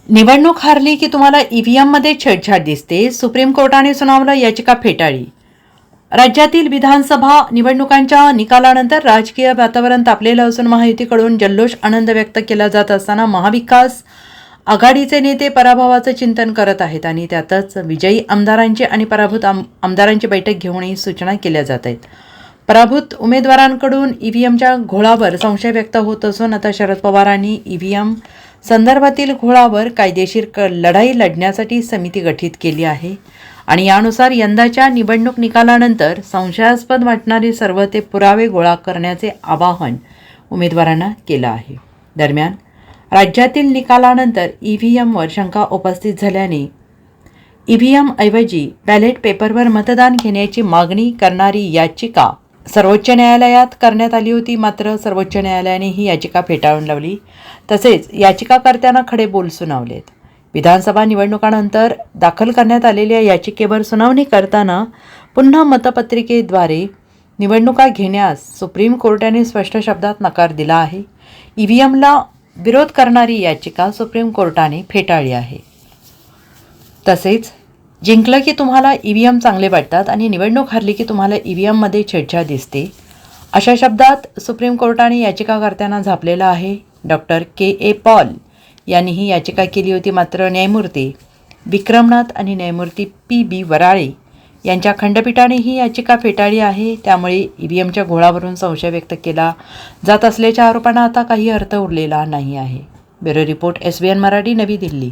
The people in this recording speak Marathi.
निवडणूक हारली की तुम्हाला ईव्हीएममध्ये छेडछाड दिसते. सुप्रीम कोर्टाने सुनावलं याचिका फेटाळली. राज्यातील विधानसभा निवडणुकांच्या निकालानंतर राजकीय वातावरण तापलेलं असून महायुतीकडून जल्लोष आनंद व्यक्त केला जात असताना महाविकास आघाडीचे नेते पराभवाचं चिंतन करत आहेत आणि त्यातच विजयी आमदारांची आणि पराभूत आमदारांची बैठक घेऊनही सूचना केल्या जात आहेत. पराभूत उमेदवारांकडून ईव्हीएमच्या घोळावर संशय व्यक्त होत असून आता शरद पवारांनी ईव्हीएम संदर्भातील घोळावर कायदेशीर लढाई लढण्यासाठी समिती गठीत केली आहे आणि यानुसार यंदाच्या निवडणूक निकालानंतर संशयास्पद वाटणारे सर्व ते पुरावे गोळा करण्याचे आवाहन उमेदवारांना केलं आहे. दरम्यान राज्यातील निकालानंतर ईव्हीएमवर शंका उपस्थित झाल्याने ईव्हीएमऐवजी बॅलेट पेपरवर मतदान घेण्याची मागणी करणारी याचिका सर्वोच्च न्यायालयात करण्यात आली होती. मात्र सर्वोच्च न्यायालयाने ही याचिका फेटाळून लावली. तसेच याचिकाकर्त्यांना खडे बोल सुनावलेत. विधानसभा निवडणुकांनंतर दाखल करण्यात आलेल्या याचिकेवर सुनावणी करताना पुन्हा मतपत्रिकेद्वारे निवडणुका घेण्यास सुप्रीम कोर्टाने स्पष्ट शब्दात नकार दिला आहे. ईव्हीएमला विरोध करणारी याचिका सुप्रीम कोर्टाने फेटाळली आहे. तसेच जिंकलं की तुम्हाला ईव्हीएम चांगले वाटतात आणि निवडणूक हरली की तुम्हाला ईव्हीएममध्ये छेडछाड दिसते, अशा शब्दात सुप्रीम कोर्टाने याचिकाकर्त्यांना झापलेलं आहे. Doctor K.A.. पॉल यांनी ही याचिका केली होती. मात्र न्यायमूर्ती विक्रमनाथ आणि न्यायमूर्ती पी.बी. वराळे यांच्या खंडपीठाने ही याचिका फेटाळली आहे. त्यामुळे ईव्हीएमच्या घोळावरून संशय व्यक्त केला जात असल्याच्या आरोपांना आता काही अर्थ उरलेला नाही आहे. ब्युरो रिपोर्ट, SBN मराठी, नवी दिल्ली.